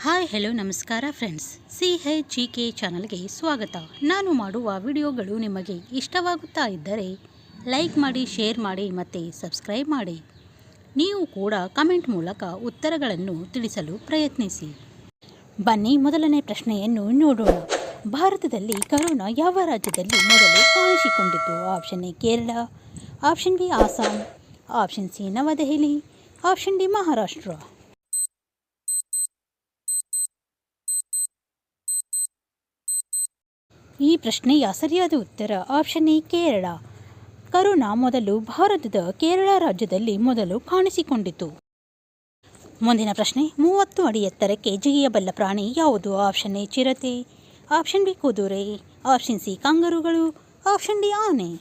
Hi hello ನಮಸ್ಕಾರ friends, CHGK ಚಾನಲ್ಗೆ ಸ್ವಾಗತ. ನಾನು ಮಾಡುವ ವಿಡಿಯೋಗಳು ನಿಮಗೆ ಇಷ್ಟವಾಗುತ್ತಾ ಇದ್ದರೆ ಲೈಕ್ ಮಾಡಿ, ಶೇರ್ ಮಾಡಿ ಮತ್ತು ಸಬ್ಸ್ಕ್ರೈಬ್ ಮಾಡಿ. ನೀವು ಕೂಡ ಕಮೆಂಟ್ ಮೂಲಕ ಉತ್ತರಗಳನ್ನು ತಿಳಿಸಲು ಪ್ರಯತ್ನಿಸಿ. ಬನ್ನಿ ಮೊದಲನೇ ಪ್ರಶ್ನೆಯನ್ನು ನೋಡೋಣ. ಭಾರತದಲ್ಲಿ ಕರೋನಾ ಯಾವ ರಾಜ್ಯದಲ್ಲಿ ಮೊದಲು ಕಾಣಿಸಿಕೊಂಡಿತು? Option A Kerala, option B Assam, option C Navadehali, option D Maharashtra. ಈ ಪ್ರಶ್ನೆಯ ಸರಿಯಾದ ಉತ್ತರ ಆಪ್ಷನ್ ಎ ಕೇರಳ. ಕರೋನಾ ಮೊದಲು ಭಾರತದ ಕೇರಳ ರಾಜ್ಯದಲ್ಲಿ ಮೊದಲು ಕಾಣಿಸಿಕೊಂಡಿತು. ಮುಂದಿನ ಪ್ರಶ್ನೆ, 30 ಅಡಿ ಎತ್ತರಕ್ಕೆ ಜಿಗಿಯಬಲ್ಲ ಪ್ರಾಣಿ ಯಾವುದು? ಆಪ್ಷನ್ ಎ ಚಿರತೆ, ಆಪ್ಷನ್ ಬಿ ಕುದುರೆ, ಆಪ್ಷನ್ ಸಿ ಕಾಂಗರುಗಳು, ಆಪ್ಷನ್ ಡಿ ಆನೆ.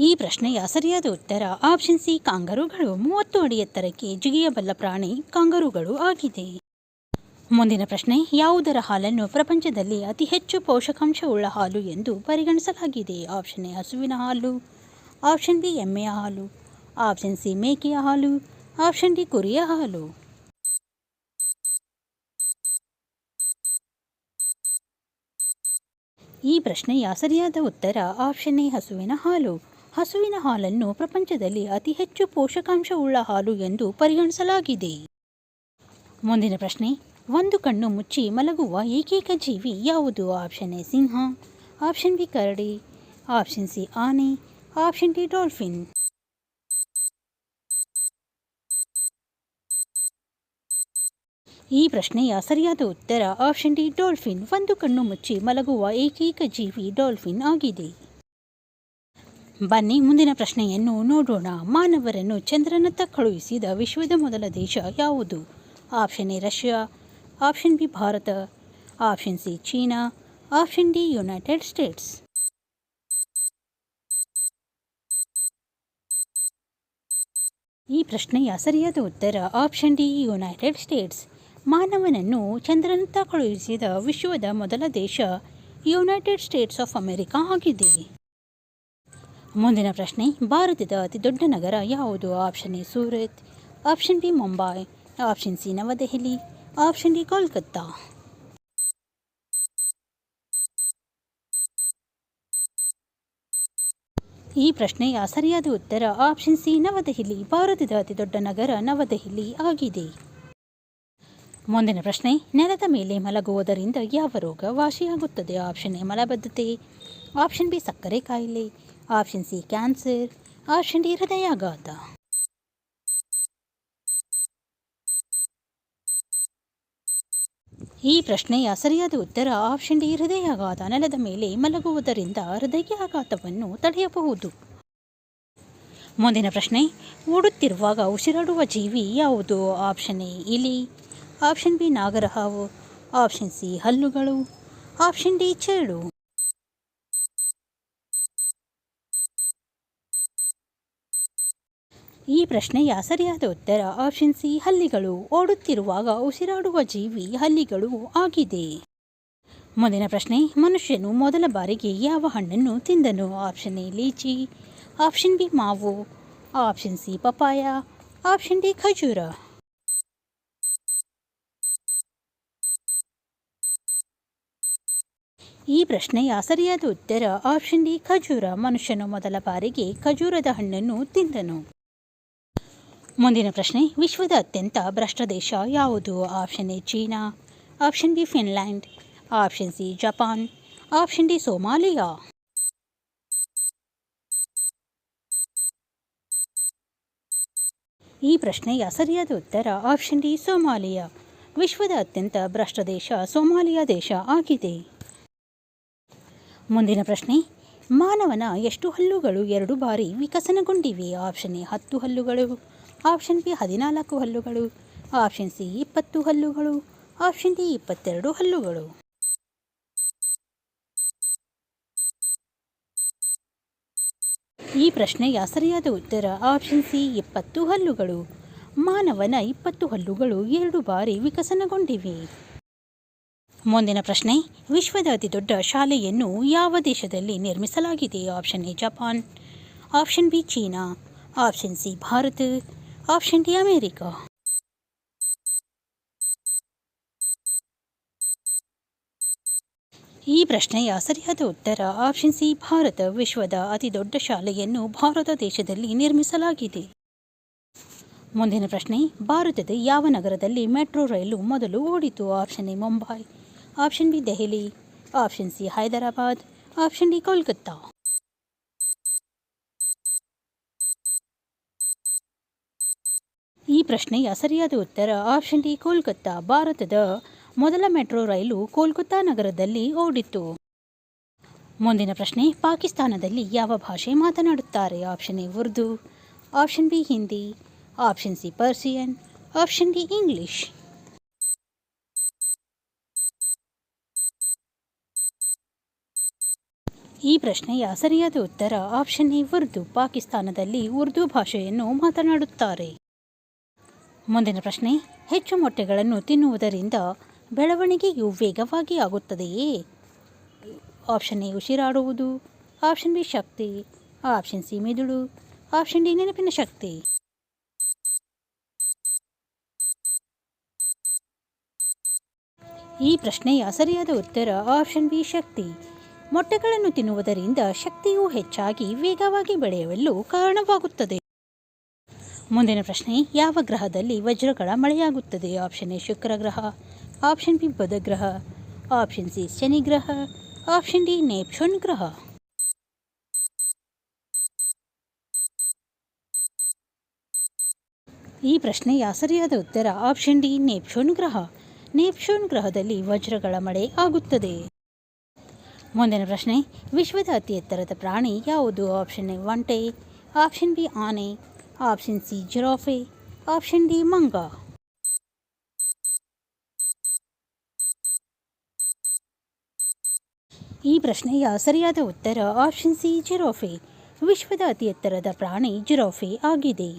ಈ ಪ್ರಶ್ನೆಯ ಸರಿಯಾದ ಉತ್ತರ ಆಪ್ಷನ್ ಸಿ ಕಾಂಗರುಗಳು. 30 ಅಡಿ ಎತ್ತರಕ್ಕೆ ಜಿಗಿಯಬಲ್ಲ ಪ್ರಾಣಿ ಕಾಂಗರುಗಳು ಆಗಿದೆ. ಮುಂದಿನ ಪ್ರಶ್ನೆ, ಯಾವುದರ ಹಾಲನ್ನು ಪ್ರಪಂಚದಲ್ಲಿ ಅತಿ ಹೆಚ್ಚು ಪೋಷಕಾಂಶವುಳ್ಳ ಹಾಲು ಎಂದು ಪರಿಗಣಿಸಲಾಗಿದೆ? ಆಪ್ಷನ್ ಎ ಹಸುವಿನ ಹಾಲು, ಆಪ್ಷನ್ ಬಿ ಎಮ್ಮೆಯ ಹಾಲು, ಆಪ್ಷನ್ ಸಿ ಮೇಕೆಯ ಹಾಲು, ಆಪ್ಷನ್ ಡಿ ಕುರಿಯ ಹಾಲು. ಈ ಪ್ರಶ್ನೆಯ ಸರಿಯಾದ ಉತ್ತರ ಆಪ್ಷನ್ ಎ ಹಸುವಿನ ಹಾಲು. ಹಸುವಿನ ಹಾಲನ್ನು ಪ್ರಪಂಚದಲ್ಲಿ ಅತಿ ಹೆಚ್ಚು ಪೋಷಕಾಂಶವುಳ್ಳ ಹಾಲು ಎಂದು ಪರಿಗಣಿಸಲಾಗಿದೆ. ಮುಂದಿನ ಪ್ರಶ್ನೆ, ಒಂದು ಕಣ್ಣು ಮುಚ್ಚಿ ಮಲಗುವ ಏಕೈಕ ಜೀವಿ ಯಾವುದು? Option A Simha, option B Karadi, option C ಆನೆ, ಆಪ್ಷನ್ ಡಿ ಡಾಲ್ಫಿನ್. ಈ ಪ್ರಶ್ನೆಯ ಸರಿಯಾದ ಉತ್ತರ ಆಪ್ಷನ್ ಡಿ ಡಾಲ್ಫಿನ್. ಒಂದು ಕಣ್ಣು ಮುಚ್ಚಿ ಮಲಗುವ ಏಕೈಕ ಜೀವಿ ಡಾಲ್ಫಿನ್ ಆಗಿದೆ. ಬನ್ನಿ ಮುಂದಿನ ಪ್ರಶ್ನೆಯನ್ನು ನೋಡೋಣ. ಮಾನವರನ್ನು ಚಂದ್ರನತ್ತ ಕಳುಹಿಸಿದ ವಿಶ್ವದ ಮೊದಲ ದೇಶ ಯಾವುದು? Option A Russia, option B Bharat, option C China, option D United States. ಈ ಪ್ರಶ್ನೆಯ ಸರಿಯಾದ ಉತ್ತರ ಆಪ್ಷನ್ ಡಿ ಯುನೈಟೆಡ್ ಸ್ಟೇಟ್ಸ್. ಮಾನವನನ್ನು ಚಂದ್ರನತ್ತ ಕಳುಹಿಸಿದ ವಿಶ್ವದ ಮೊದಲ ದೇಶ ಯುನೈಟೆಡ್ ಸ್ಟೇಟ್ಸ್ ಆಫ್ ಅಮೆರಿಕಾ ಆಗಿದೆ. ಮುಂದಿನ ಪ್ರಶ್ನೆ, ಭಾರತದ ಅತಿ ದೊಡ್ಡ ನಗರ ಯಾವುದು? Option A Surat, option B Mumbai, option C Navadehali, option D Kolkata. ಈ ಪ್ರಶ್ನೆಯ ಸರಿಯಾದ ಉತ್ತರ ಆಪ್ಷನ್ ಸಿ ನವದೆಹಲಿ. ಭಾರತದ ಅತಿ ದೊಡ್ಡ ನಗರ ನವದೆಹಲಿ ಆಗಿದೆ. ಮುಂದಿನ ಪ್ರಶ್ನೆ, ನೆಲದ ಮೇಲೆ ಮಲಗುವುದರಿಂದ ಯಾವ ರೋಗ ವಾಸಿಯಾಗುತ್ತದೆ? ಆಪ್ಷನ್ ಎ ಮಲಬದ್ಧತೆ, ಆಪ್ಷನ್ ಬಿ ಸಕ್ಕರೆ ಕಾಯಿಲೆ, option C cancer, option D ಹೃದಯಾಘಾತ. ಈ ಪ್ರಶ್ನೆಯ ಸರಿಯಾದ ಉತ್ತರ ಆಪ್ಷನ್ ಡಿ ಹೃದಯಾಘಾತ. ನೆಲದ ಮೇಲೆ ಮಲಗುವುದರಿಂದ ಹೃದಯಾಘಾತವನ್ನು ತಡೆಯಬಹುದು. ಮುಂದಿನ ಪ್ರಶ್ನೆ, ಓಡುತ್ತಿರುವಾಗ ಉಸಿರಾಡುವ ಜೀವಿ ಯಾವುದು? ಆಪ್ಷನ್ ಎ ಇಲಿ, ಆಪ್ಷನ್ ಬಿ ನಾಗರಹಾವು, ಆಪ್ಷನ್ ಸಿ ಹಲ್ಲುಗಳು, ಆಪ್ಷನ್ ಡಿ ಚೇಳು. ಈ ಪ್ರಶ್ನೆಯ ಸರಿಯಾದ ಉತ್ತರ ಆಪ್ಷನ್ ಸಿ ಹಲ್ಲಿಗಳು. ಓಡುತ್ತಿರುವಾಗ ಉಸಿರಾಡುವ ಜೀವಿ ಹಲ್ಲಿಗಳು ಆಗಿದೆ. ಮುಂದಿನ ಪ್ರಶ್ನೆ, ಮನುಷ್ಯನು ಮೊದಲ ಬಾರಿಗೆ ಯಾವ ಹಣ್ಣನ್ನು ತಿಂದನು? Option A litchi, option B ಮಾವು, option C papaya, option D ಖಜೂರ. ಈ ಪ್ರಶ್ನೆಯ ಸರಿಯಾದ ಉತ್ತರ ಆಪ್ಷನ್ ಡಿ ಖಜೂರ. ಮನುಷ್ಯನು ಮೊದಲ ಬಾರಿಗೆ ಖಜೂರದ ಹಣ್ಣನ್ನು ತಿಂದನು. ಮುಂದಿನ ಪ್ರಶ್ನೆ, ವಿಶ್ವದ ಅತ್ಯಂತ ಭ್ರಷ್ಟ ದೇಶ ಯಾವುದು? Option A China, option B Finland, option C Japan, option D Somalia. ಈ ಪ್ರಶ್ನೆಯ ಸರಿಯಾದ ಉತ್ತರ ಆಪ್ಷನ್ ಡಿ ಸೋಮಾಲಿಯಾ. ವಿಶ್ವದ ಅತ್ಯಂತ ಭ್ರಷ್ಟ ದೇಶ ಸೋಮಾಲಿಯಾ ದೇಶ ಆಗಿದೆ. ಮುಂದಿನ ಪ್ರಶ್ನೆ, ಮಾನವನ ಎಷ್ಟು ಹಲ್ಲುಗಳು 2 ಬಾರಿ ವಿಕಸನಗೊಂಡಿವೆ? ಆಪ್ಷನ್ ಎ 10 ಹಲ್ಲುಗಳು, ಆಪ್ಷನ್ ಬಿ 14 ಹಲ್ಲುಗಳು, ಆಪ್ಷನ್ ಸಿ 20 ಹಲ್ಲುಗಳು, ಆಪ್ಷನ್ ಡಿ 22 ಹಲ್ಲುಗಳು. ಈ ಪ್ರಶ್ನೆಯ ಸರಿಯಾದ ಉತ್ತರ ಆಪ್ಷನ್ ಸಿ 20 ಹಲ್ಲುಗಳು. ಮಾನವನ 20 ಹಲ್ಲುಗಳು 2 ಬಾರಿ ವಿಕಸನಗೊಂಡಿವೆ. ಮುಂದಿನ ಪ್ರಶ್ನೆ, ವಿಶ್ವದ ಅತಿ ದೊಡ್ಡ ಶಾಲೆಯನ್ನು ಯಾವ ದೇಶದಲ್ಲಿ ನಿರ್ಮಿಸಲಾಗಿದೆ? Option A Japan, option B China, option C Bharat, option D America. ಈ ಪ್ರಶ್ನೆಯ ಸರಿಯಾದ ಉತ್ತರ ಆಪ್ಷನ್ ಸಿ ಭಾರತ. ವಿಶ್ವದ ಅತಿ ದೊಡ್ಡ ಶಾಲೆಯನ್ನು ಭಾರತ ದೇಶದಲ್ಲಿ ನಿರ್ಮಿಸಲಾಗಿದೆ. ಮುಂದಿನ ಪ್ರಶ್ನೆ, ಭಾರತದ ಯಾವ ನಗರದಲ್ಲಿ ಮೆಟ್ರೋ ರೈಲು ಮೊದಲು ಓಡಿತು? Option A Mumbai, option B Delhi, option C Hyderabad, option D Kolkata. ಈ ಪ್ರಶ್ನೆಯ ಸರಿಯಾದ ಉತ್ತರ ಆಪ್ಷನ್ ಡಿ ಕೋಲ್ಕತ್ತಾ. ಭಾರತದ ಮೊದಲ ಮೆಟ್ರೋ ರೈಲು ಕೋಲ್ಕತ್ತಾ ನಗರದಲ್ಲಿ ಓಡಿತು. ಮುಂದಿನ ಪ್ರಶ್ನೆ, ಪಾಕಿಸ್ತಾನದಲ್ಲಿ ಯಾವ ಭಾಷೆ ಮಾತನಾಡುತ್ತಾರೆ? Option A Urdu, option B Hindi, option C Persian, option D English. ಈ ಪ್ರಶ್ನೆಯ ಸರಿಯಾದ ಉತ್ತರ ಆಪ್ಷನ್ ಎ ಉರ್ದು. ಪಾಕಿಸ್ತಾನದಲ್ಲಿ ಉರ್ದು ಭಾಷೆಯನ್ನು ಮಾತನಾಡುತ್ತಾರೆ. ಮುಂದಿನ ಪ್ರಶ್ನೆ, ಹೆಚ್ಚು ಮೊಟ್ಟೆಗಳನ್ನು ತಿನ್ನುವುದರಿಂದ ಬೆಳವಣಿಗೆಯು ವೇಗವಾಗಿ ಆಗುತ್ತದೆಯೇ? ಆಪ್ಷನ್ ಎ ಉಸಿರಾಡುವುದು, ಆಪ್ಷನ್ ಬಿ ಶಕ್ತಿ, ಆಪ್ಷನ್ ಸಿ ಮಿದುಳು, ಆಪ್ಷನ್ ಡಿ ನೆನಪಿನ ಶಕ್ತಿ. ಈ ಪ್ರಶ್ನೆಯ ಸರಿಯಾದ ಉತ್ತರ ಆಪ್ಷನ್ ಬಿ ಶಕ್ತಿ. ಮೊಟ್ಟೆಗಳನ್ನು ತಿನ್ನುವುದರಿಂದ ಶಕ್ತಿಯು ಹೆಚ್ಚಾಗಿ ವೇಗವಾಗಿ ಬೆಳೆಯಲು ಕಾರಣವಾಗುತ್ತದೆ. ಮುಂದಿನ ಪ್ರಶ್ನೆ, ಯಾವ ಗ್ರಹದಲ್ಲಿ ವಜ್ರಗಳ ಮಳೆಯಾಗುತ್ತದೆ? ಆಪ್ಷನ್ ಎ ಶುಕ್ರ ಗ್ರಹ, ಆಪ್ಷನ್ ಬಿ ಬುಧ ಗ್ರಹ, ಆಪ್ಷನ್ ಸಿ ಶನಿ ಗ್ರಹ, ಆಪ್ಷನ್ ಡಿ ನೆಪ್ಚೂನ್ ಗ್ರಹ. ಈ ಪ್ರಶ್ನೆಯ ಸರಿಯಾದ ಉತ್ತರ ಆಪ್ಷನ್ ಡಿ ನೆಪ್ಚೂನ್ ಗ್ರಹ. ನೆಪ್ಚೂನ್ ಗ್ರಹದಲ್ಲಿ ವಜ್ರಗಳ ಮಳೆ ಆಗುತ್ತದೆ. ಮುಂದಿನ ಪ್ರಶ್ನೆ, ವಿಶ್ವದ ಅತಿ ಎತ್ತರದ ಪ್ರಾಣಿ ಯಾವುದು? ಆಪ್ಷನ್ ಎ ಒಂಟೆ, ಆಪ್ಷನ್ ಬಿ ಆನೆ, option C giraffe, option D ಮಂಗ. ಈ ಪ್ರಶ್ನೆಯ ಸರಿಯಾದ ಉತ್ತರ ಆಪ್ಷನ್ ಸಿ ಜಿರಾಫೆ. ವಿಶ್ವದ ಅತಿ ಎತ್ತರದ ಪ್ರಾಣಿ ಜಿರಾಫೆ ಆಗಿದೆ.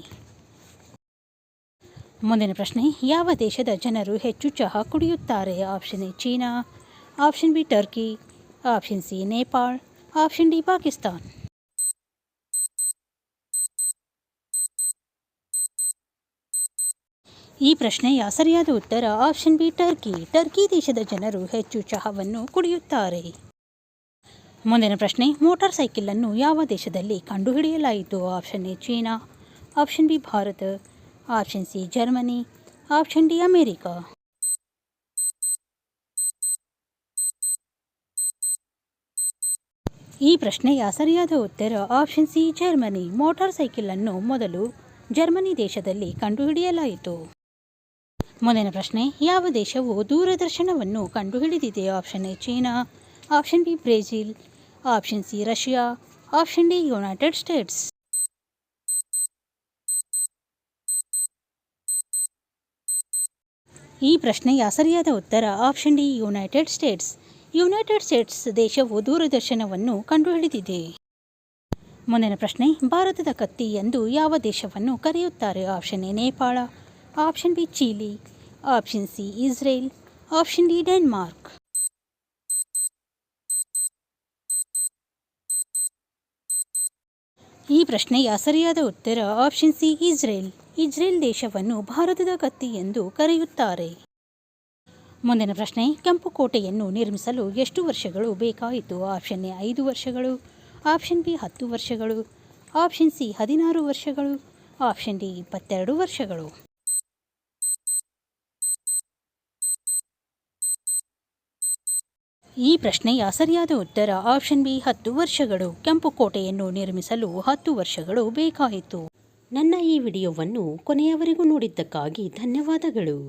ಮುಂದಿನ ಪ್ರಶ್ನೆ, ಯಾವ ದೇಶದ ಜನರು ಹೆಚ್ಚು ಚಹಾ ಕುಡಿಯುತ್ತಾರೆ? Option A China, option B Turkey, option C Nepal, option D Pakistan. ಈ ಪ್ರಶ್ನೆಯ ಸರಿಯಾದ ಉತ್ತರ ಆಪ್ಷನ್ ಬಿ ಟರ್ಕಿ. ಟರ್ಕಿ ದೇಶದ ಜನರು ಹೆಚ್ಚು ಚಹಾವನ್ನು ಕುಡಿಯುತ್ತಾರೆ. ಮುಂದಿನ ಪ್ರಶ್ನೆ, ಮೋಟಾರ್ ಸೈಕಲನ್ನು ಯಾವ ದೇಶದಲ್ಲಿ ಕಂಡುಹಿಡಿಯಲಾಯಿತು? Option A China, option B Bharat, option C Germany, option D America. ಈ ಪ್ರಶ್ನೆಯ ಸರಿಯಾದ ಉತ್ತರ ಆಪ್ಷನ್ ಸಿ ಜರ್ಮನಿ. ಮೋಟಾರ್ ಸೈಕಲನ್ನು ಮೊದಲು ಜರ್ಮನಿ ದೇಶದಲ್ಲಿ ಕಂಡುಹಿಡಿಯಲಾಯಿತು. ಮುಂದಿನ ಪ್ರಶ್ನೆ, ಯಾವ ದೇಶವು ದೂರದರ್ಶನವನ್ನು ಕಂಡುಹಿಡಿದಿದೆ? Option A China, option B Brazil, option C Russia, option D United States. ಈ ಪ್ರಶ್ನೆಯ ಸರಿಯಾದ ಉತ್ತರ option D United States. United States ದೇಶವು ದೂರದರ್ಶನವನ್ನು ಕಂಡುಹಿಡಿದಿದೆ. ಮುಂದಿನ ಪ್ರಶ್ನೆ, ಭಾರತದ ಕತ್ತಿ ಎಂದು ಯಾವ ದೇಶವನ್ನು ಕರೆಯುತ್ತಾರೆ? Option A Nepal, option B Chile, option C Israel, option D Denmark. ಈ ಪ್ರಶ್ನೆಯ ಸರಿಯಾದ ಉತ್ತರ ಆಪ್ಷನ್ ಸಿ ಇಸ್ರೇಲ್. ಇಸ್ರೇಲ್ ದೇಶವನ್ನು ಭಾರತದ ಕತ್ತಿ ಎಂದು ಕರೆಯುತ್ತಾರೆ. ಮುಂದಿನ ಪ್ರಶ್ನೆ, ಕೆಂಪು ಕೋಟೆಯನ್ನು ನಿರ್ಮಿಸಲು ಎಷ್ಟು ವರ್ಷಗಳು ಬೇಕಾಯಿತು? ಆಪ್ಷನ್ ಎ 5 ವರ್ಷಗಳು, ಆಪ್ಷನ್ ಬಿ 10 ವರ್ಷಗಳು, ಆಪ್ಷನ್ ಸಿ 16 ವರ್ಷಗಳು, ಆಪ್ಷನ್ ಡಿ 22 ವರ್ಷಗಳು. ಈ ಪ್ರಶ್ನೆಯ ಸರಿಯಾದ ಉತ್ತರ ಆಪ್ಷನ್ ಬಿ 10 ವರ್ಷಗಳು. ಕೆಂಪು ಕೋಟೆಯನ್ನು ನಿರ್ಮಿಸಲು 10 ವರ್ಷಗಳು ಬೇಕಾಯಿತು. ನನ್ನ ಈ ವಿಡಿಯೋವನ್ನು ಕೊನೆಯವರೆಗೂ ನೋಡಿದ್ದಕ್ಕಾಗಿ ಧನ್ಯವಾದಗಳು.